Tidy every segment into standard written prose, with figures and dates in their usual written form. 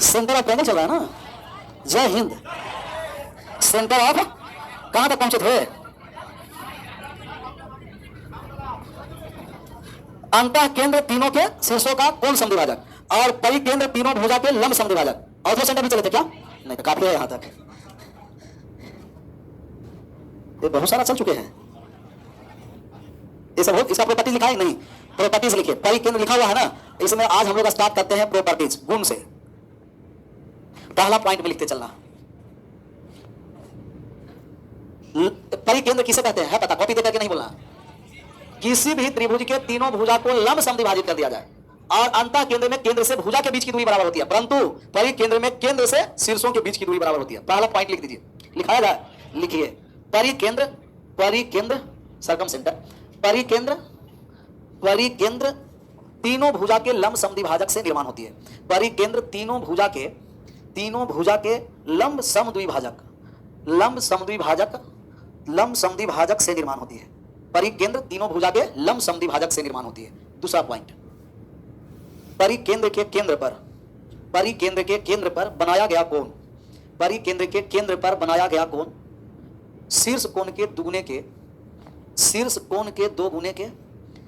Centre of triangle चल रहा है ना। जय हिंद। सेंटर ऑफ कहां तक पहुंचे थे? अंतः केंद्र तीनों के शीर्षों का कोण समद्विभाजक और परिकेंद्र तीनों भुजा के लंब समद्विभाजक। ऑर्थो सेंटर भी चले थे क्या? नहीं तो काफी है यहां तक, ये बहुत सारा चल चुके हैं। ये सब हो, इसका प्रॉपर्टीज लिखा है नहीं? प्रॉपर्टीज लिखिए, परिकेंद्र लिखा हुआ है ना। इसमें आज हम लोग स्टार्ट करते हैं प्रॉपर्टीज, गुण से। पहला पॉइंट में लिखते चलना, परिकेंद्र किसे कहते हैं? है पता? कॉपी देकर के नहीं बोलना। किसी भी त्रिभुज के तीनों भुजा को लंब समद्विभाजित कर दिया जाए और अंतः केंद्र में केंद्र से भुजा के बीच की दूरी बराबर होती है, परंतु परिकेंद्र में केंद्र से शीर्षों के बीच की दूरी बराबर होती है। पहला पॉइंट लिख दीजिए, लिखाया जाए, लिखिए। परिकेंद्र, परिकेंद्र सर्कम सेंटर, परिकेंद्र, परिकेंद्र तीनों भुजा के लंब समद्विभाजक से निर्माण होती है। परिकेंद्र तीनों भुजा के लंब समद्विभाजक, लंब समद्विभाजक, लंब समद्विभाजक से निर्माण होती है। परिकेंद्र तीनों भुजा के लंब समद्विभाजक से निर्माण होती है। दूसरा पॉइंट, परिकेंद्र के केंद्र पर, परिकेंद्र के केंद्र पर बनाया गया कोण, परिकेंद्र के केंद्र पर बनाया गया कोण शीर्ष कोण के दुगुने के, शीर्ष कोण के दो गुने के,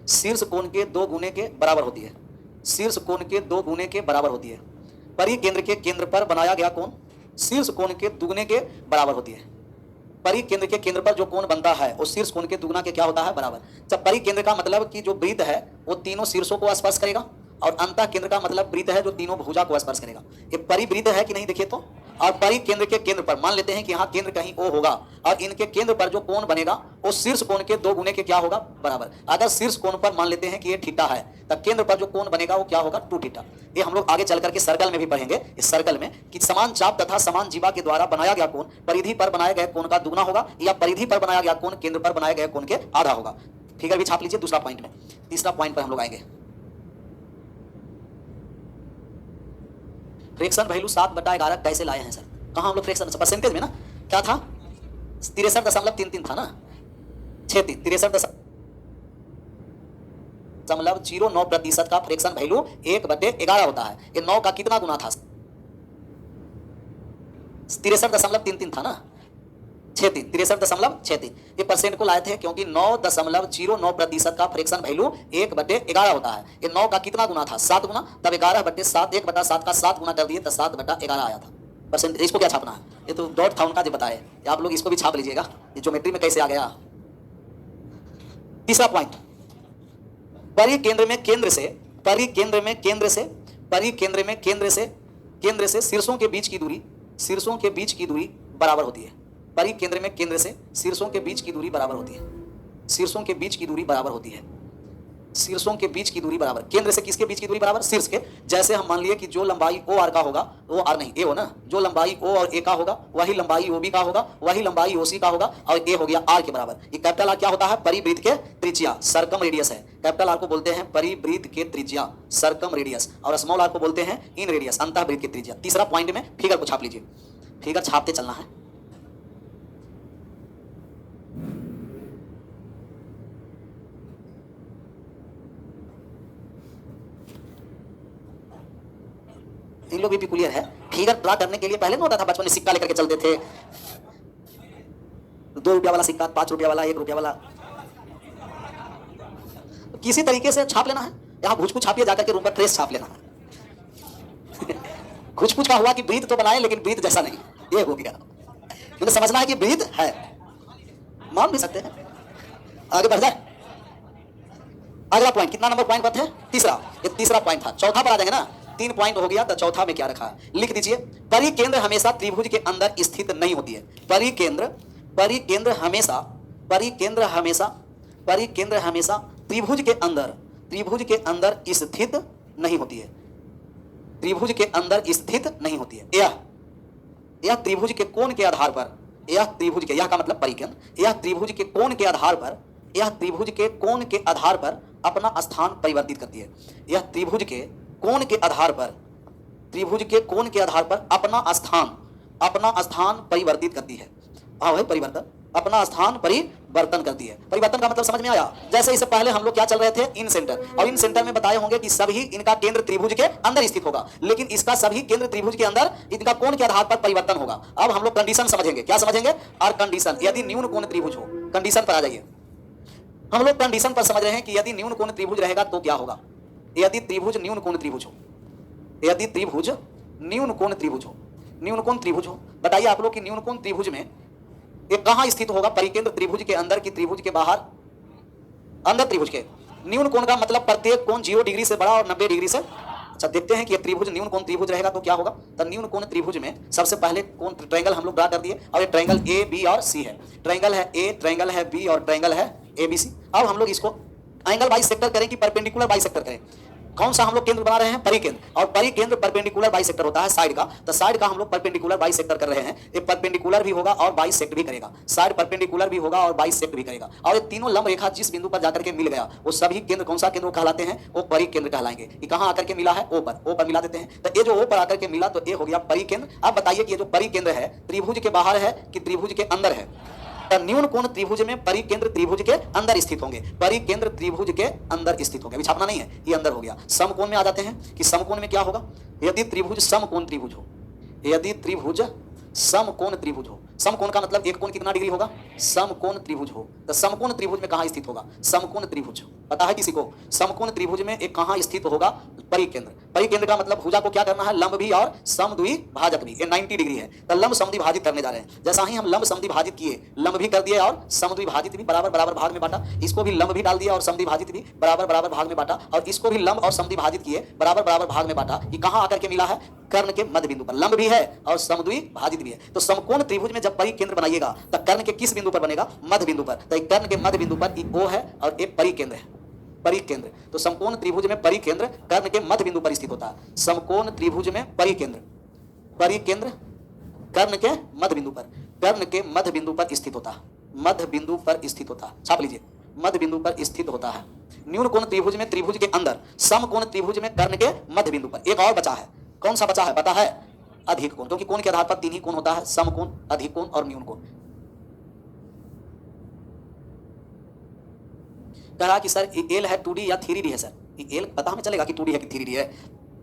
शीर्ष कोण के दो गुने के बराबर होती है। शीर्ष कोण के दो गुने के बराबर होती है। परिकेंद्र के केंद्र पर बनाया गया कोण शीर्ष कोण के दुगुने के बराबर होती है। परिकेंद्र के केंद्र पर जो कोण बनता है वो शीर्ष कोण के दुगुना के क्या होता है? बराबर। जब परिकेंद्र का मतलब कि जो वृत्त है वो तीनों शीर्षों को स्पर्श करेगा और अंतः केंद्र का मतलब वृत्त है जो तीनों भुजा को स्पर्श करेगा। ये परिवृत्त है कि नहीं देखिए तो। और परिकेंद्र के केंद्र पर मान लेते हैं कि यहाँ केंद्र कहीं ओ होगा और इनके केंद्र पर जो कोण बनेगा वो शीर्ष कोण के दो गुने के क्या होगा? बराबर। अगर शीर्ष कोण पर मान लेते हैं कि ये थीटा है तो केंद्र पर जो कोण बनेगा वो क्या होगा? 2 थीटा। ये हम लोग आगे चल करके सर्कल में भी पढ़ेंगे। इस सर्कल में कि समान चाप तथा समान जीवा के द्वारा बनाया गया कोण परिधि पर बनाए गए कोण का दुगुना होगा या परिधि पर बनाया गया कोण केंद्र पर बनाए गए कोण के आधा होगा। फिगर भी छाप लीजिए दूसरा पॉइंट में। तीसरा पॉइंट पर हम लोग आएंगे, फ्रैक्शन वैल्यू 7/11 कैसे लाए हैं सर? कहाँ हम लोग फ्रैक्शन परसेंटेज में ना क्या था? 63.33 था ना, 63.09% का फ्रैक्शन वैल्यू 1/11 होता है। ये 9 का कितना गुना था? 63.33 था ना, 63.33। ये परसेंट को लाए थे क्योंकि 9.09% का फ्रैक्शन वैल्यू 1/11 होता है। ये 9 का कितना गुना था? 7 गुना। तब 11/7, 1/7 का 7 गुना कर दिए तो 7/11 आया था परसेंट। इसको क्या छापना है? ये तो डॉट था उनका जो बताए, आप लोग इसको भी छाप लीजिएगा। ये ज्योमेट्री में कैसे आ गया। तीसरा पॉइंट, परिकेंद्र में केंद्र से, परिकेंद्र में केंद्र से, परिकेंद्र में केंद्र से शीर्षों के बीच की दूरी, शीर्षों के बीच की दूरी बराबर होती है। परिकेंद्र में केंद्र से शीर्षों के बीच की दूरी बराबर होती है। शीर्षों के बीच की दूरी बराबर होती है। शीर्षों के बीच की दूरी बराबर, केंद्र से किसके बीच की दूरी बराबर? शीर्ष के। जैसे हम मान लिए कि जो लंबाई ओ आर का होगा, वो आर नहीं ए हो ना, जो लंबाई ओ और ए का होगा वही लंबाई ओ बी का होगा, वही लंबाई ओ सी का होगा और ए हो गया आर के बराबर। ये कैपिटल आर क्या होता है? परिवृत्त के त्रिज्या, सर्कम रेडियस है। कैपिटल आर को बोलते हैं परिवृत्त के त्रिज्या, सर्कम रेडियस, और स्मॉल आर को बोलते हैं इन रेडियस, अंतःवृत्त के त्रिज्या। तीसरा पॉइंट में फिगर को छाप लीजिए, फिगर छापते चलना है। इन लोग भी क्लियर है। फिगर ड्रा करने के लिए पहले नहीं होता था, बचपन में सिक्का लेकर के चलते थे, 2 रुपया वाला सिक्का, 5 रुपया वाला, 1 रुपया वाला, किसी तरीके से छाप लेना है। यहाँ घुच कुछ छापिए, जाकर के रूम का ट्रेस छाप लेना है। घुच कुछ का हुआ कि वृत्त तो बनाए लेकिन वृत्त जैसा नहीं, ये हो गया। क्योंकि समझना है कि वृत्त है, मान भी सकते हैं। आगे बढ़ जाए, अगला पॉइंट, कितना नंबर पॉइंट पर थे? तीसरा। ये तीसरा पॉइंट था। चौथा पर आ जाएंगे ना, 3 पॉइंट हो गया तो चौथा में क्या रखा है लिख दीजिए। परिकेंद्र हमेशा त्रिभुज के अंदर स्थित नहीं होती है। परिकेंद्र, परिकेंद्र हमेशा, परिकेंद्र हमेशा, परिकेंद्र हमेशा त्रिभुज के अंदर, त्रिभुज के अंदर स्थित नहीं होती है। त्रिभुज के अंदर स्थित नहीं होती है। यह त्रिभुज के कोण के आधार पर, यह त्रिभुज के, यह का मतलब परिकेंद्र, यह त्रिभुज के कोण के आधार पर, यह त्रिभुज के कोण के आधार पर अपना स्थान परिवर्तित करती है। यह त्रिभुज के कोण के आधार पर, त्रिभुज के कोण के आधार पर अपना स्थान परिवर्तित करती है। हाँ भाई, परिवर्तन, अपना स्थान परिवर्तन कर दिए। परिवर्तन का मतलब समझ में आया? जैसे इससे पहले हम लोग क्या चल रहे थे, इन सेंटर, और इन सेंटर में बताए होंगे कि सभी इनका केंद्र त्रिभुज के अंदर स्थित होगा, लेकिन इसका सभी केंद्र त्रिभुज के अंदर इनका कोण के आधार पर परिवर्तन होगा। अब हम लोग कंडीशन समझेंगे। क्या समझेंगे? और कंडीशन, यदि न्यून कोण त्रिभुज हो, कंडीशन पर आ जाइए। हम लोग कंडीशन पर समझ रहे हैं कि यदि न्यून कोण त्रिभुज रहेगा तो क्या होगा। यदि त्रिभुज न्यून कोण त्रिभुज हो, यदि त्रिभुज न्यून कोण त्रिभुज हो, न्यून कोण त्रिभुज हो, बताइए आप लोग कि न्यून कोण त्रिभुज में ये कहां स्थित होगा? परिकेंद्र त्रिभुज के अंदर की त्रिभुज के बाहर? अंदर त्रिभुज के। न्यून कोण का मतलब प्रत्येक कोण 0 डिग्री से बड़ा और 90 डिग्री से। अच्छा, देखते हैं कि ये त्रिभुज न्यून कोण त्रिभुज रहेगा तो क्या होगा। तो न्यून कोण त्रिभुज में सबसे पहले कोण ट्रायंगल हम लोग ड्रा कर दिए, और ये ट्रायंगल ए बी और सी है। ट्रायंगल है ए, ट्रायंगल है बी और ट्रायंगल है ए बी सी। अब हम लोग इसको एंगल बाइसेक्टर करें कि परपेंडिकुलर बाइसेक्टर करें? कौन सा हम लोग केंद्र बना रहे हैं? परिकेंद्र, और परिकेंद्र परपेंडिकुलर बाइसेक्टर होता है साइड का, तो साइड का हम लोग परपेंडिकुलर बाइसेक्टर कर रहे हैं। ये परपेंडिकुलर भी होगा और बाइसेक्ट भी करेगा, साइड परपेंडिकुलर भी होगा और बाइसेक्ट भी करेगा। और ये तीनों लंब रेखा जिस बिंदु पर जाकर के मिल गया वो सभी केंद्र कौन सा केंद्र कहलाते हैं? वो परिकेंद्र कहलाएंगे। ये कहां आकर के मिला है? ओ पर। ओ पर मिला देते हैं, तो ये जो ओ पर आकर के मिला तो ये हो गया परिकेंद्र। अब बताइए कि ये जो परिकेंद्र है त्रिभुज के बाहर है कि त्रिभुज के अंदर है? न्यून कोण त्रिभुज में परिकेंद्र त्रिभुज के अंदर स्थित होंगे, परिकेंद्र त्रिभुज के अंदर स्थित होंगे। अभी छापना नहीं है, ये अंदर हो गया। समकोण में आ जाते हैं कि समकोण में क्या होगा। यदि त्रिभुज समकोण त्रिभुज हो, यदि त्रिभुज समकोण त्रिभुज हो, समकोण का मतलब एक कोण कितना डिग्री होगा? समकोण त्रिभुज हो, तो समकोण त्रिभुज में कहां स्थित होगा? समकोण त्रिभुज पता है किसी को? समकोण त्रिभुज में एक कहां स्थित होगा? परिकेंद्र। परिकेंद्र का मतलब भुजा को क्या करना है? लंब भी और समद्विभाजक भी। ये 90 डिग्री है, तो लंब समद्विभाजित करने जा रहे हैं। जैसा ही हम लंब समद्विभाजित किए, लंब भी कर दिए और समद्विभाजित भी बराबर बराबर भाग में बांटा। इसको भी लंब भी डाल दिया और समद्विभाजित भी बराबर बराबर भाग में बांटा, और इसको भी लंब और समद्विभाजित किए, बराबर बराबर भाग में बांटा। ये कहां आकर के मिला है? कर्ण के मध्य बिंदु पर। लंब भी है और समद्विभाजित भी है। तो समकोण त्रिभुज में जब परिकेंद्र बनाइएगा तो कर्ण के किस बिंदु पर बनेगा? मध्य बिंदु पर। तो कर्ण के मध्य बिंदु पर ओ है और एक परिकेंद्र है, परिकेंद्र। तो समकोण त्रिभुज में परिकेंद्र कर्ण के मध्य बिंदु पर स्थित होता है। समकोण त्रिभुज में परिकेंद्र, परिकेंद्र कर्ण के मध्य बिंदु पर, कर्ण के मध्य बिंदु पर स्थित होता है, मध्य बिंदु पर स्थित होता है। छाप लीजिए, मध्य बिंदु पर स्थित होता है। न्यून कोण त्रिभुज में त्रिभुज के अंदर, समकोण त्रिभुज में कर्ण के मध्य बिंदु पर। एक और बचा है, कौन सा बचा है पता है? अधिक कोण, क्योंकि कोण के आधार पर 3 ही कोण होता है, समकोण, अधिक कोण और न्यून कोण। कह रहा कि सर एल है 2D या 3D है? सर एल पता हमें चलेगा कि 2D है कि 3D है?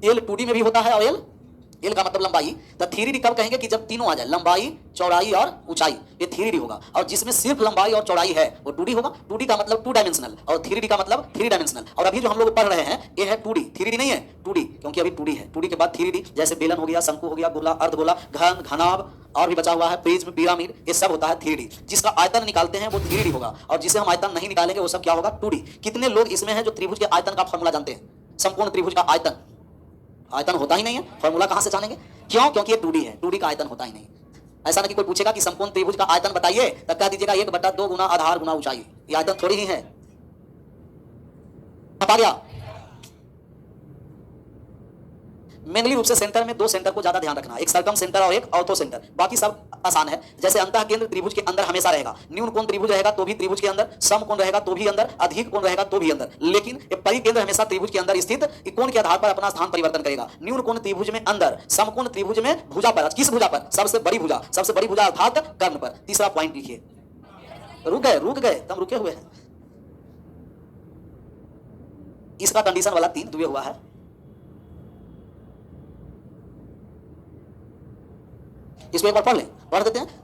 एल 2D में भी होता है, और एल का मतलब लंबाई। तो 3D कब कहेंगे? कि जब तीनों आ जाए, लंबाई, चौड़ाई और ऊंचाई, ये 3D होगा। और जिसमें सिर्फ लंबाई और चौड़ाई है वो 2D होगा। 2D का मतलब 2 डायमेंशनल, और 3D का मतलब 3 डायमेंशनल। और अभी जो हम लोग पढ़ रहे हैं ये है 2D, 3D नहीं है, 2D, क्योंकि अभी 2D है। 2D के बाद 3D, जैसे बेलन हो गया, शंकु हो गया, गोला, अर्धगोला, घन, घनाभ, और भी बचा हुआ है प्रिज्म, पिरामिड, ये सब होता है 3D। जिसका आयतन निकालते हैं वो 3D होगा, और जिसे हम आयतन नहीं निकालेंगे वो सब क्या होगा? 2D। कितने लोग इसमें हैं जो त्रिभुज के आयतन का फॉर्मूला जानते हैं? समकोण त्रिभुज का आयतन, आयतन होता ही नहीं है, फॉर्मूला कहां से जानेंगे? क्यों? क्योंकि ये 2D है, 2D का आयतन होता ही नहीं। ऐसा ना कि कोई पूछेगा कि समकोण त्रिभुज का आयतन बताइए, तो कह दीजिएगा 1/2 गुना आधार गुना ऊंचाई। ये आयतन थोड़ी ही है। आ गया। मेनली रूप से सेंटर में 2 सेंटर को ज्यादा ध्यान रखना, एक सर्कम सेंटर और एक ऑर्थो सेंटर। बाकी सब आसान है। जैसे अंतः केंद्र त्रिभुज के अंदर हमेशा रहेगा, न्यून कोण त्रिभुज रहेगा तो भी त्रिभुज के अंदर, समकोण रहेगा तो भी अंदर, अधिक कोण रहेगा तो भी अंदर। लेकिन ये परिकेंद्र हमेशा त्रिभुज के अंदर स्थित कोण के आधार पर अपना स्थान परिवर्तन करेगा। न्यून कोण त्रिभुज में अंदर, समकोण त्रिभुज में भुजा पर। किस भुजा पर? सबसे बड़ी भुजा, सबसे बड़ी भुजा अर्थात कर्ण पर। तीसरा पॉइंट लिखिए। रुक गए तुम, रुके हुए हैं। इसका कंडीशन वाला 3 दुए हुआ है। इसको एक बार पढ़ लें, पढ़ देते हैं।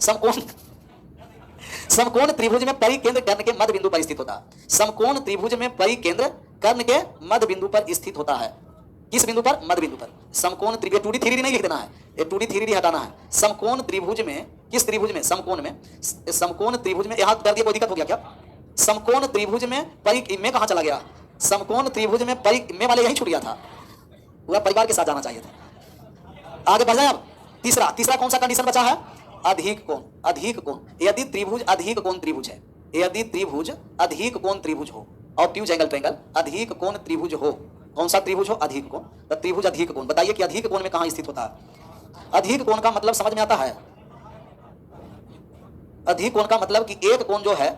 समकोण त्रिभुज में परिकेंद्र कर्ण के मध्य बिंदु पर स्थित होता है। समकोण त्रिभुज में परिकेंद्र कर्ण के मध्य बिंदु पर स्थित होता है। किस बिंदु पर? मध्य बिंदु पर। समकोण त्रिभुज, 2D 3D नहीं लिख देना है, ये 2D 3D हटाना है। समकोण त्रिभुज में, किस त्रिभुज में? समकोण में। समकोण त्रिभुज में, यहां कर दिया, कोई दिक्कत हो गया क्या? समकोण त्रिभुज में में कहां चला गया? समकोण त्रिभुज में में वाले यही छूट गया था, पूरा परिवार के साथ जाना चाहिए था। आगे बढ़ जाए। अब तीसरा कौन सा कंडीशन बचा है? अधिक कोण, अधिक कोण। यदि त्रिभुज अधिक कोण त्रिभुज है, यदि त्रिभुज अधिक कोण त्रिभुज हो, ऑब्ट्यूज एंगल ट्रायंगल, अधिक कोण त्रिभुज हो, कौन सा त्रिभुज हो? अधिक कोण। तो त्रिभुज अधिक कोण, बताइए कि अधिक कोण में कहां स्थित होता है? अधिक कोण का मतलब समझ में आता है? अधिक कोण का मतलब कि एक कोण जो है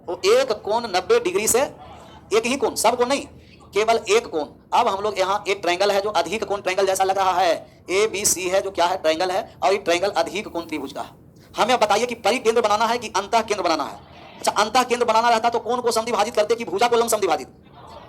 वो एक कोण 90 डिग्री से, एक ही कोण, सब कोण नहीं, केवल एक कोण। अब हम लोग यहाँ एक ट्रायंगल है जो अधिक कोण ट्रायंगल जैसा लग रहा है, ABC है जो क्या है? ट्रायंगल है, और ये ट्रायंगल अधिक कोण त्रिभुज का है। हमें बताइए कि परिकेंद्र बनाना है कि अंतः केंद्र बनाना है? अच्छा, अंतः केंद्र बनाना रहता तो कोण को समद्विभाजित करते कि भुजा को लंब समद्विभाजित?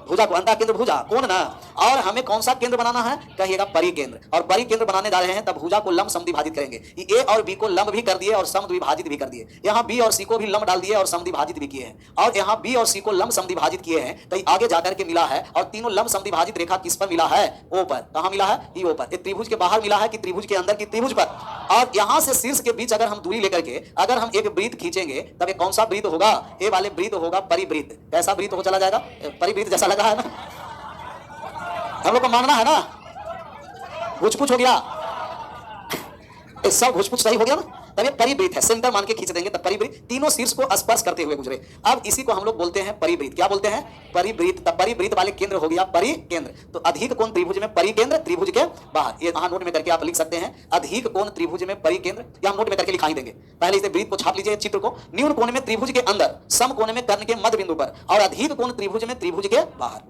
भुजा को, अंतः केंद्र भुजा, कोण ना। और हमें कौन सा केंद्र बनाना है? कहिएगा परिकेंद्र। और परिकेंद्र बनाने जा रहे हैं तब भुजा को लंब समद्विभाजित करेंगे। ए और बी को लंब भी कर दिए और समद्विभाजित भी कर दिए। यहाँ बी और सी को भी लंब डाल दिए और समद्विभाजित भी किए हैं। और यहाँ बी और सी को लंब समद्विभाजित किए हैं तो आगे जाकर के मिला है। और तीनों लंब समद्विभाजित रेखा किस पर मिला है? ओ पर। कहाँ मिला है? ई ओ पर। एक त्रिभुज के बाहर मिला है कि त्रिभुज के अंदर की त्रिभुज पर? और यहाँ से शीर्ष के बीच अगर हम दूरी लेकर के अगर हम एक वृत्त खींचेंगे तब एक कौन सा वृत्त होगा? ए वाले वृत्त होगा परिवृत्त। कैसा वृत्त हो चला जाएगा? परिवृत्त जैसा लगा है ना, हम लोग को मानना है ना। घुचपुच हो गया, सब घुचपुच सही हो गया ना, तब ये परिवृत्त है। सेंटर मान के खींच देंगे तब परिवृत्त, तीनों शीर्ष को स्पर्श करते हुए गुजरे। अब इसी को हम लोग बोलते हैं परिवृत्त। क्या बोलते हैं? परिवृत्त। तब परिवृत्त वाले केंद्र हो गया परिकेंद्र। तो अधिक कोण त्रिभुज में परिकेंद्र, त्रिभुज के बाहर। ये यहां नोट में करके आप लिख सकते हैं, अधिक कोण त्रिभुज में परिकेंद्र। या हम नोट में करके लिखा ही देंगे। पहले इसे वृत्त को छाप लीजिए, चित्र को। न्यून कोण में त्रिभुज के अंदर, सम कोण में कर्ण के मध्य बिंदु पर, और अधिक कोण त्रिभुज में त्रिभुज के बाहर।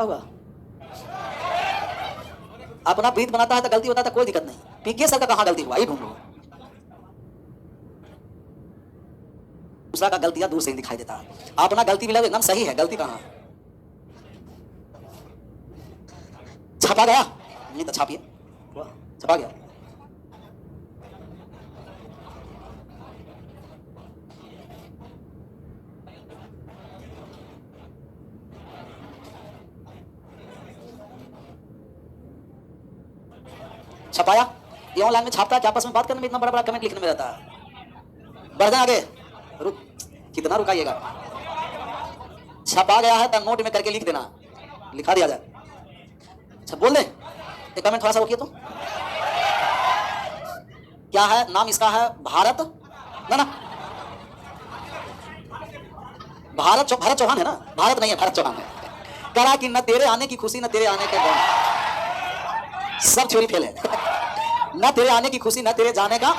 होगा अपना वृत्त बनाता है तो गलती होता है तो कोई दिक्कत नहीं। पीके सर का कहां गलती हुआ ये ढूंढ लो। दूसरा का गलतियां दूर से ही दिखाई देता है, अपना गलती भी एकदम सही है। गलती कहां? छपा गया नहीं तो छापिए, छपा गया। छपाया? ये ऑनलाइन में छापता है कि आपस में बात करने में इतना बड़ा बड़ा कमेंट लिखने में रहता है? बढ़ जाए आगे, रुक, कितना रुकाइएगा? छपा गया है तो नोट में करके लिख देना, लिखा दिया जाए। अच्छा बोल दे, ये कमेंट थोड़ा सा रोकिए तो। क्या है नाम इसका? है भारत ना? ना भारत चौहान है ना? भारत नहीं है, भारत चौहान है। करा कि न तेरे आने की खुशी न तेरे आने के गम, सब थ्योरी फेल है। न तेरे आने की खुशी न तेरे जाने का,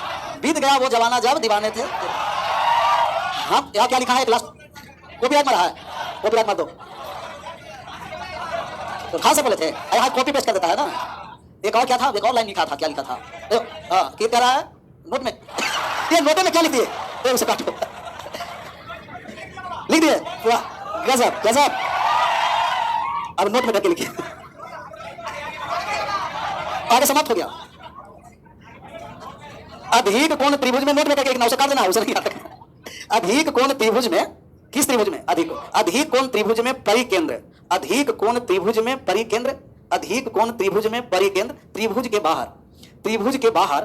बीत गया वो जमाना जब दीवाने थे। हाँ यहाँ क्या लिखा है? क्लास कॉपीराइट मारा है, कॉपीराइट मार दो। तो कहाँ से बोले थे? यहाँ कॉपी पेस्ट कर देता है ना। एक और क्या था? एक और लाइन लिखा था, क्या लिखा था? हाँ क्या कह रहा है नोट में? ये नोटे में क्या लिख दिए? उसे काटो, लिख दिए। गजब गजब। अब नोट में करके लिखिए, आगे समाप्त हो गया। अधिक कोण त्रिभुज में, नोट में करके लिखना, उसे काट देना, उसे नहीं याद रखना। अधिक कोण त्रिभुज में, किस त्रिभुज में? अधिक कोण त्रिभुज में परिकेंद्र, अधिक कोण त्रिभुज में परिकेंद्र, अधिक कोण त्रिभुज में परिकेंद्र, त्रिभुज के बाहर, त्रिभुज के बाहर,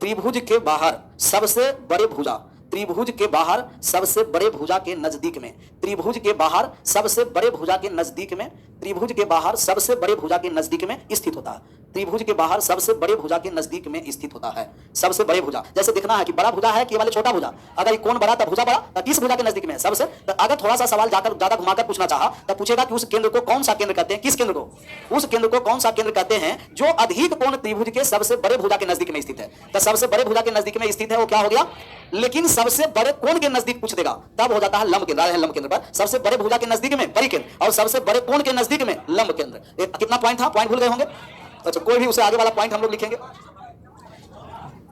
त्रिभुज के बाहर सबसे बड़े भुजा, त्रिभुज के बाहर सबसे बड़े भुजा के नजदीक में, त्रिभुज के बाहर सबसे बड़े भुजा के नजदीक में, त्रिभुज के बाहर सबसे बड़े भुजा के नजदीक में स्थित होता है। त्रिभुज के बाहर सबसे बड़े भुजा के नजदीक में स्थित होता है। सबसे बड़े भुजा, जैसे देखना है कि बड़ा भुजा है कि वाले छोटा भुजा। अगर ये कौन बड़ा तब भुजा बड़ा, तो किस भुजा के नजदीक में? सबसे। तो अगर थोड़ा सा सवाल जाकर ज्यादा घुमाकर पूछना चाहा तो पूछेगा कि उस केंद्र को कौन सा केंद्र कहते हैं? किस केंद्र को? उस केंद्र को कौन सा केंद्र कहते हैं जो अधिक कोण त्रिभुज के सबसे बड़े भुजा के नजदीक में स्थित है। तो सबसे बड़े भुजा के नजदीक में स्थित है वो क्या हो गया? लेकिन सबसे बड़े कोण के नजदीक पूछ देगा तब हो जाता है लंब केंद्र। लंब केंद्र पर सबसे बड़े भुजा के नजदीक में परिकेंद्र और सबसे बड़े कोण के नजदीक में लंब केंद्र। कितना पॉइंट था? पॉइंट भूल गए होंगे? अच्छा कोई भी उसे आगे वाला पॉइंट हम लोग लिखेंगे।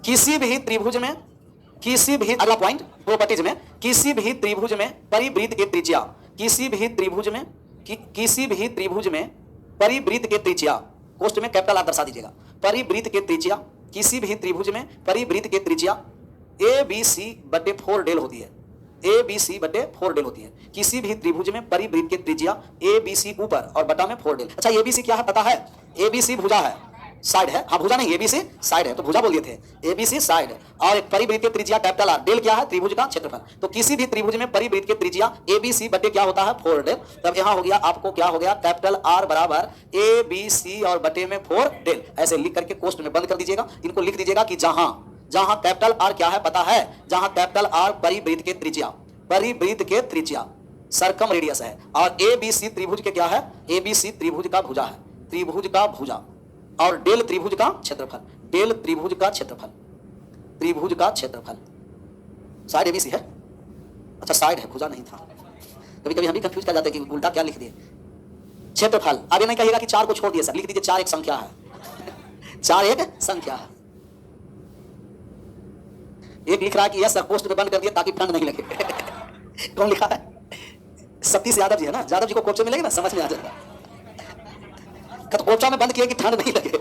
किसी भी त्रिभुज में, किसी भी, अगला पॉइंट प्रॉपर्टीज में, किसी भी त्रिभुज में परिवृत्त की त्रिज्या, किसी भी त्रिभुज में, किसी भी त्रिभुज में परिवृत्त की त्रिज्या, कोष्ठ में कैपिटल आर दर्शा दीजिएगा। परिवृत्त की त्रिज्या, किसी भी त्रिभुज में परिवृत्त की त्रिज्या ABC बटे 4 डेल होती है। ABC बटे 4 डेल होती है। किसी भी त्रिभुज में परिवृत्त की त्रिज्या ABC ऊपर और बटा में 4 डेल। अच्छा ABC क्या है पता है? ABC भुजा है, साइड है। हाँ भुजा नहीं, ABC साइड है, तो भुजा बोल दिए थे। ABC साइड है और एक परिवृत्त की त्रिज्या कैपिटल R, डेल क्या है? त्रिभुज का क्षेत्रफल। तो किसी भी त्रिभुज में परिवृत्त की त्रिज्या ABC बटे क्या होता है? 4 डेल। तब यहाँ हो गया आपको क्या हो गया? कैपिटल R बराबर ABC और बटे में 4 डेल। ऐसे लिख करके कोष्ठ में बंद कर दीजिएगा। इनको लिख दीजिएगा कि जहां जहां कैपिटल R क्या है पता है? जहां कैपिटल R परिवृत्त के त्रिज्या, परिवृत्त के त्रिज्या सर्कम रेडियस है और ABC त्रिभुज के क्या है? ABC त्रिभुज का भुजा है, त्रिभुज का भुजा, और डेल त्रिभुज का क्षेत्रफल, डेल त्रिभुज का क्षेत्रफल, त्रिभुज का क्षेत्रफल। साइड ABC है। अच्छा साइड है, भुजा नहीं था। कभी कभी हम भी कंफ्यूज कर जाते हैं कि उल्टा क्या लिख दिए। क्षेत्रफल आगे नहीं कहिएगा कि 4 को छोड़ दिए सर, लिख दीजिए 4 एक संख्या है। 4 एक संख्या है। एक लिख रहा है कि यह सरपोस्ट में बंद कर दिया ताकि ठंड नहीं लगे। कौन लिखा है? सतीश यादव जी है ना। यादव जी को कोपचे मिलेगी ना, समझ में आ जाएगा। तो कोपचा में बंद किया कि ठंड नहीं लगे।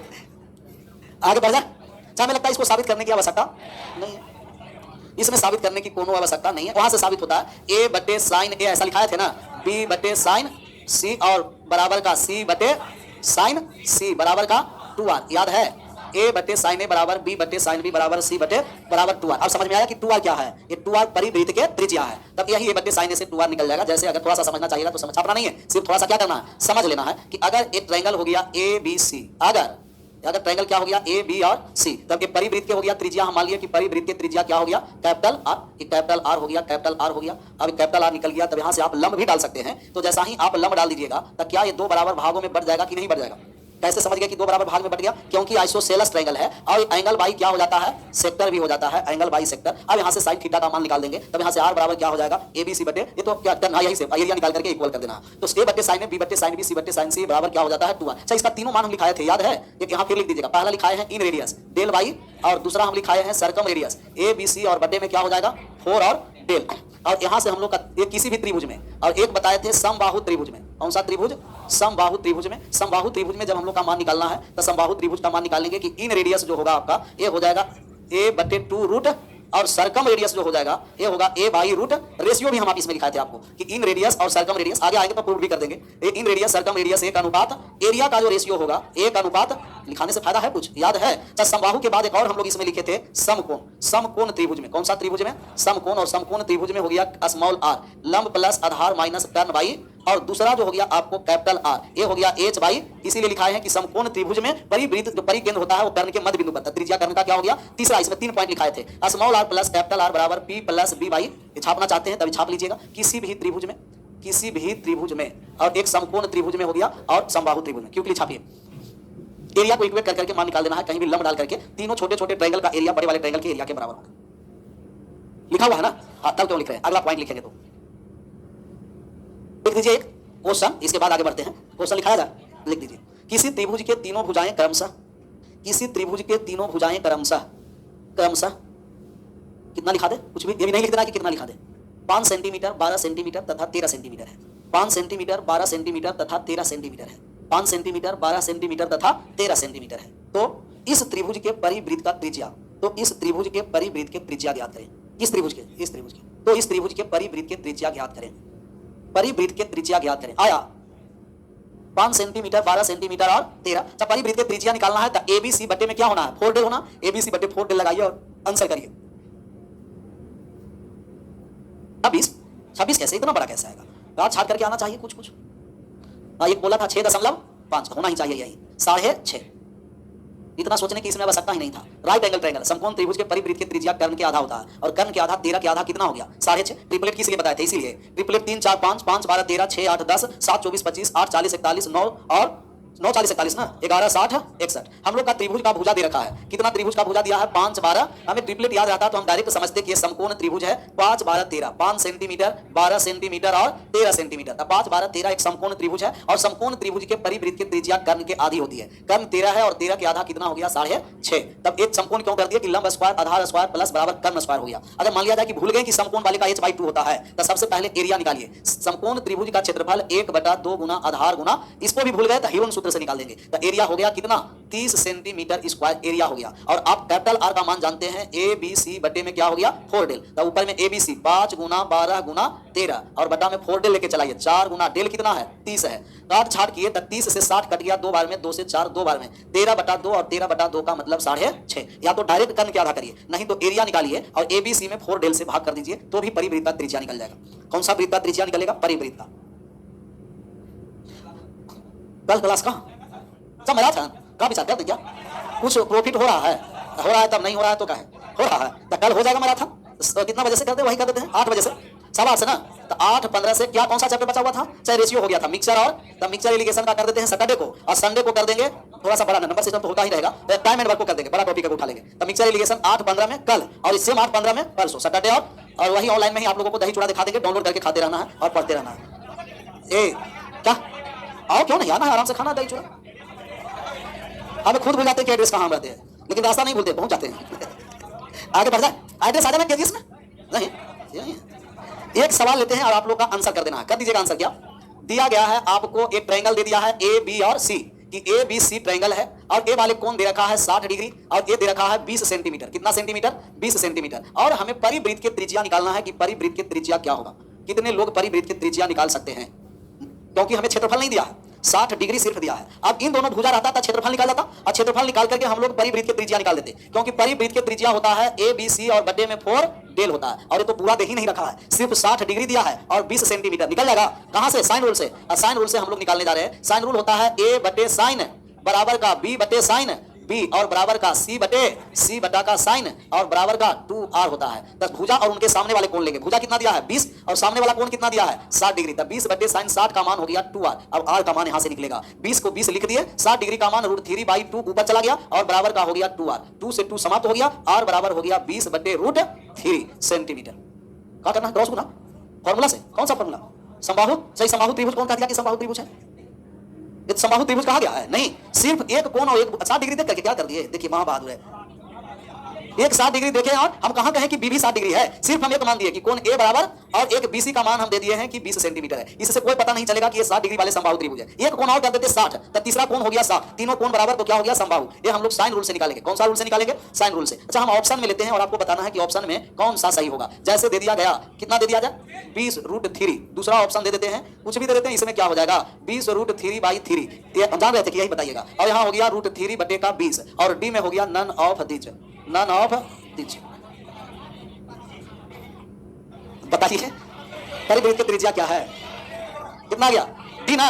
आगे बढ़ जाए। क्या हमें लगता है इसको साबित करने की आवश्यकता नहीं है, इसमें साबित करने की कोनो आवश्यकता नहीं है। वहां से साबित होता है ए बटे साइन ए, ऐसा लिखाए थे ना, बी बटे साइन सी और बराबर का सी बटे साइन सी बराबर का 2r। याद है? ए बटे साइन ए बराबर बी बटे साइन बी बराबर सी बटे बराबर 2r। अब समझ में आया कि 2r क्या है? ये 2r परिवृत्त के त्रिज्या है। तब यही ए बटे साइन ए से 2r निकल जाएगा। जैसे अगर थोड़ा सा समझना चाहिए तो समझ छापना नहीं है, सिर्फ थोड़ा सा क्या करना है, समझ लेना है कि अगर एक ट्रायंगल हो गया ए बी सी, अगर ट्रायंगल क्या हो गया ए बी और सी, तब ये परिवृत्त के हो गया त्रिज्या। हम मान लिया कि परिवृत्त के त्रिज्या क्या हो गया? Capital R. कैपिटल आर हो गया, कैपिटल आर हो गया। अब कैपिटल आर निकल गया, तब यहां से आप लंब भी डाल सकते हैं। तो जैसा ही आप लंब डाल दीजिएगा तब क्या ये 2 बराबर भागों में बढ़ जाएगा कि नहीं बढ़ जाएगा? कैसे समझ गए कि 2 बराबर भाग में बढ़ गया? क्योंकि आइसोसेलेस ट्रायंगल है और एंगल बाई क्या हो जाता है? सेक्टर भी हो जाता है, एंगल बाई सेक्टर। अब यहां से साइन थीटा का मान निकाल देंगे, तब यहां से r बराबर क्या हो जाएगा? ए बी सी बटे, ये तो क्या करना है, यही से एरिया निकाल करके इक्वल कर देना। तो a बटे साइन ए, b बटे साइन बी, c बटे साइन सी बराबर क्या हो जाता है? 2r। अच्छा, इसका तीनों मान हम लिखाए थे, याद है? एक यहां फिर लिख दीजिएगा। पहला लिखाए हैं इन रेडियस डेल बाई, और दूसरा हम लिखाए हैं circumradius A B C, और बटे में क्या हो जाएगा? 4 और डेल। और यहां से हम लोग का एक किसी भी त्रिभुज में, और एक बताए थे समबाहु त्रिभुज में। कौन सा त्रिभुज? समबाहु त्रिभुज में। समबाहु त्रिभुज में जब हम लोग का मान निकालना है तो समबाहु त्रिभुज का मान निकालेंगे कि इन रेडियस जो होगा आपका ये हो जाएगा a बटे 2 रूट, और सर्कम रेडियस जो हो जाएगा ये होगा a बाई रूट। रेशियो भी हम आप इसमें लिखाए थे आपको कि इन रेडियस और सर्कम रेडियस, आगे आएंगे तो प्रूव भी कर देंगे। इन रेडियस सर्कम रेडियस एक अनुपात एरिया का जो रेशियो होगा एक अनुपात, लिखाने से फायदा है कुछ? याद है? अच्छा, समबाहु के बाद एक और हम लोग इसमें लिखे थे समकोण। समकोण त्रिभुज में, कौन सा त्रिभुज में? समकोण। और समकोण त्रिभुज में हो गया स्मॉल r, लंब प्लस आधार माइनस कर्ण बाई, और दूसरा जो हो गया आपको कैपिटल आर, ये हो गया h बाई। इसीलिए लिखाए हैं कि समकोण त्रिभुज में परिवृत्त जो परिकेंद्र होता है वो कर्ण के मध्य बिंदु पर, त्रिज्या कर्ण का क्या हो गया? तीसरा। इसमें 3 पॉइंट लिखाए थे, small r plus capital R बराबर p प्लस b बाई। ये छापना चाहते हैं तभी छाप लीजिएगा। किसी भी त्रिभुज में, किसी भी त्रिभुज में, और एक समकोण त्रिभुज में हो गया, और समबाहु त्रिभुज में। क्यों के लिए छापिए? एरिया को इक्वेट कर करके मान निकाल देना है, कहीं भी लंब डाल करके। तीनों छोटे छोटे ट्रायंगल का एरिया बड़े वाले ट्रायंगल के एरिया के बराबर होगा। लिखा हुआ है ना? हाँ, तब क्यों लिख रहे हैं? अगला पॉइंट लिखेंगे तो लिख दीजिए एक क्वेश्चन, इसके बाद आगे बढ़ते हैं। क्वेश्चन लिखाया जा, लिख दीजिए। किसी त्रिभुज के तीनों भुजाएं क्रमशः, किसी त्रिभुज के तीनों भुजाएं क्रमशः कितना लिखा दे? कुछ भी, ये भी नहीं लिख देना कि कितना लिखा दे। 5 सेंटीमीटर, 12 सेंटीमीटर तथा 13 सेंटीमीटर है। 5 सेंटीमीटर, 12 सेंटीमीटर तथा 13 सेंटीमीटर है। 5 सेंटीमीटर, 12 सेंटीमीटर तथा 13 सेंटीमीटर है। तो इस त्रिभुज के परिवृत्त का त्रिज्या, तो इस त्रिभुज के परिवृत्त के त्रिज्या ज्ञात करें। इस त्रिभुज के, इस त्रिभुज के, तो इस त्रिभुज के परिवृत्त के त्रिज्या ज्ञात करें। परिवृत्त के त्रिज्या ज्ञात करें। आया 5 सेंटीमीटर, 12 सेंटीमीटर और 13। जब परिवृत्त के त्रिज्या निकालना है तो ए बी सी बटे में क्या होना है? 4 डेल होना। ए बी सी बटे 4 डेल लगाइए और आंसर करिए। 26 कैसे? इतना बड़ा कैसे आएगा? रात छाट करके आना चाहिए कुछ कुछ। एक बोला था 6.5 होना ही चाहिए, यही 6.5। इतना सोचने की इसमें आवश्यकता ही नहीं था। राइट एंगल ट्रायंगल समकोण त्रिभुज के परिवृत्त के त्रिज्या कर्ण के आधा होता है, और कर्ण के आधा 13 के आधा कितना हो गया? 6.5। ट्रिपलेट किस लिए बताए थे? इसीलिए ट्रिपलेट 3 4 5, 5 12 13, 6 8 10, 7 24 25, 8 40 41, 9 और 9 40 41 ना, 11 60 61। हम लोग का त्रिभुज का भुजा दे रखा है। कितना त्रिभुज का भुजा दिया है? 5 12। हमें ट्रिपलेट याद रहता तो हम डायरेक्ट समझते कि ये समकोण त्रिभुज है। 5 12 13, 5 सेंटीमीटर, 12 सेंटीमीटर और 13 सेंटीमीटर। 5 12 13 एक समकोण त्रिभुज है, और समकोण त्रिभुज के परिवृत्त की त्रिज्या कर्ण के आधी होती है। कर्ण 13 है, और 13 के आधा कितना हो गया? 6.5। तब एक समकोण क्यों कर दिया कि लंब स्क्वायर आधार स्क्वायर प्लस बराबर कर्ण स्क्वायर हो गया। अगर मान लिया जाए कि भूल गए कि समकोण वाले का h/2 होता है, तो सबसे पहले एरिया निकालिए। समकोण त्रिभुज का क्षेत्रफल 1/2 गुना आधार गुना, इसको भी भूल गए तो हीरोन सूत्र से निकाल देंगे। एरिया हो गया कितना? 30 सेंटीमीटर स्क्वायर एरिया हो गया। और आप कैपिटल आर का मान जानते हैं, ए बी सी बटे में क्या हो गया? 4 डेल। तो ऊपर में ए बी सी 5 गुना 12 गुना 13, और बटा में 4 डेल लेके चलाइए। 4 गुना डेल कितना है? 30 है। काट छाट किए तो 30 से 60 कट गया 2 बार में, 2 से 4 2 बार में, 13/2 और 13/2 का मतलब 6.5। या तो डायरेक्ट कर्ण के आधा करिए, नहीं तो एरिया निकालिए और ए बी सी में 4 डेल से भाग कर दीजिए, तो भी परिवृत्त का त्रिज्या निकल जाएगा। कौन सा वृत्त का त्रिज्या निकलेगा? परिवृत्त का। कल क्लास का सब मजा था का विचार करते क्या? कुछ प्रॉफिट हो रहा है तब नहीं हो रहा है तो क्या है? हो रहा है तो कल हो जाएगा मैराथन। तो कितना बजे से करते? वही कर देते हैं 8 बजे से, 8:15 से ना। तो 8:15 से क्या कौन सा चैप्टर बचा हुआ था? चाहे रेशियो हो गया था मिक्सचर, और तब मिक्सचर एलिगेशन का कर देते हैं सैटरडे को, और संडे को कर देंगे थोड़ा सा बड़ा नंबर सिस्टम तो होता ही रहेगा, तो टाइम एंड वर्क को कर देंगे, बड़ा टॉपिक को उठा लेंगे। तो मिक्सचर एलिगेशन 8:15 में कल, और इससे 8:15 में परसों सैटरडे, और वही ऑनलाइन में ही आप लोगों को दही चूड़ा दिखा देंगे, डाउनलोड करके खाते रहना है और पढ़ते रहना है। ए क्या आओ, क्यों नहीं आना है? आराम से खाना दही चूड़ा। हमें खुद भूल जाते हैं कि एड्रेस कहाँ रहते हैं, लेकिन रास्ता नहीं भूलते, पहुंच जाते हैं। आगे बढ़ जाए, एड्रेस आ जाना केजीएस में नहीं। एक सवाल लेते हैं और आप लोग का आंसर कर देना है। कर दीजिएगा आंसर। क्या दिया गया है आपको? एक ट्रायंगल दे दिया है ए बी और सी, कि ए बी सी ट्रायंगल है और ए वाले कोण दे रखा है 60 डिग्री और ए दे रखा है 20 सेंटीमीटर। कितना सेंटीमीटर? 20 सेंटीमीटर। और हमें परिवृत्त की त्रिज्या निकालना है कि परिवृत्त की त्रिज्या क्या होगा, कितने लोग परिवृत्त की त्रिज्या निकाल सकते हैं, क्योंकि हमें क्षेत्रफल नहीं दिया है, 60 डिग्री सिर्फ दिया है। अब इन दोनों भुजा रहता था, क्षेत्रफल निकाल जाता और क्षेत्रफल निकाल करके हम लोग परिवृत्त की त्रिज्या निकाल देते, क्योंकि परिवृत्त की त्रिज्या होता है ए बी सी और बटे में 4 डेल होता है। और ये तो पूरा दे ही नहीं रखा है, सिर्फ 60 डिग्री दिया है और 20 सेंटीमीटर। निकल जाएगा कहां से? साइन रूल से। साइन रूल से हम लोग निकालने जा रहे हैं। साइन रूल होता है ए बटे साइन बराबर का बी बटे साइन बी और बराबर का सी बटे सी बटा का साइन और बराबर का 2r होता है। तो भुजा और उनके सामने वाले कोण लेंगे। भुजा कितना दिया है? 20 और सामने वाला कोण कितना दिया है? 60 डिग्री। तब 20 बटे साइन 60 का मान हो गया 2r। अब r का मान यहां से निकलेगा, 20 को 20 लिख दिए, 60 डिग्री का मान √3/2 ऊपर चला गया और बराबर का हो गया 2r। 2 से 2 समाप्त हो गया, r बराबर हो गया 20 बटे √3 सेंटीमीटर। क्या करना है? क्रॉस गुना फॉर्मूला से। कौन सा फॉर्मूला? समबाहु। सही, समबाहु त्रिभुज कौन कहा दिया कि समबाहु त्रिभुज है? ये समबाहु त्रिभुज कहा गया है? नहीं, सिर्फ एक कोण और एक 60 डिग्री देख करके क्या कर दिए? देखिए महा बहादुर है, एक 60 डिग्री देखे और हम कहां कहें कि बी भी 60 डिग्री है। सिर्फ हम एक मान दिए कि कोण ए बराबर और एक बीसी का मान हम दे दिए हैं कि 20 सेंटीमीटर है। इससे कोई पता नहीं चलेगा कि ये 60 डिग्री वाले समबाहु त्रिभुज है। एक कोण और कर देते 60, तो तीसरा कोण हो गया 60, तीनों कोण बराबर तो क्या हो गया? समबाहु। ये हम लोग साइन रूल से निकालेंगे। कौन सा रूल से निकालेंगे? साइन रूल से। अच्छा, हम ऑप्शन में लेते हैं और आपको बताना है कि ऑप्शन में कौन सा सही होगा। जैसे दे दिया गया, कितना दे दिया जाए? 20√3। दूसरा ऑप्शन दे देते हैं, कुछ भी दे देते हैं, इसमें क्या हो जाएगा? 20√3/3। ये हम जान रहे थे कि यही बताइएगा। और यहाँ हो गया √3 बटे का 20 और डी में हो गया none of this. None of this. बताइए परिवृत्त की त्रिज्या क्या है? कितना गया? डी ना?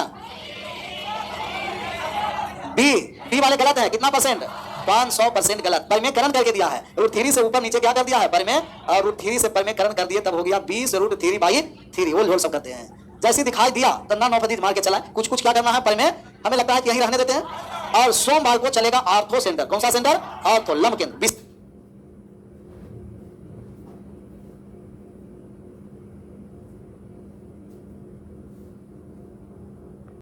डी वाले गलत है। कितना परसेंट? 500% गलत। परिमेयकरण करके दिया है। √3 से ऊपर नीचे क्या कर दिया है? परिमेय, और √3 से परिमेयकरण कर दिए, तब हो गया 20√3/3। ओल झोल सब करते हैं। जैसे दिखाई दिया तो नन ऑफ दिस मार के चला। कुछ कुछ क्या करना है? परिमेय हमें लगता है कि यहीं रहने देते हैं और सोमवार को चलेगा आर्थो सेंटर। कौन सा सेंटर? आर्थो लंब केंद्र।